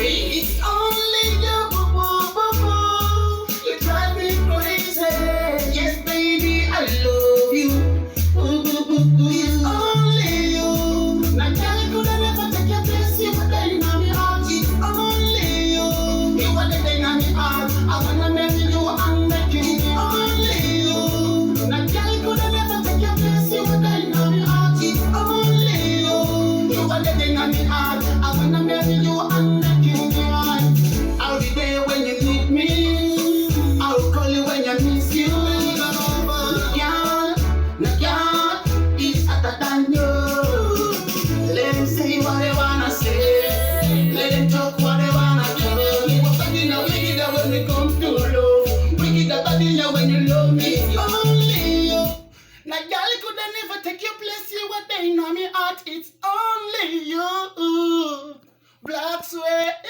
It's only you, boo, boo, boo, boo. You drive me crazy. Yes, baby, I love you. Boo, boo, boo, boo. It's only you. Now, girl, could I never take your place? You were there in my heart. It's only you. You were there in my heart. I wanna marry you and make you. It's only you. Now, girl, could I never take your place? You were there in my heart. It's only you. You were there in my heart. I wanna marry you and make you. I'll be there when you need me. I'll call you when I miss you. Girl, it's hotter than you. Let them say what they wanna say. Let them talk what they wanna talk. You are in a wicked when it comes to love. Wicked body when you love me. It's only you. Now, girl, could I never take your place? You were there in my heart. It's only you. Black sweat.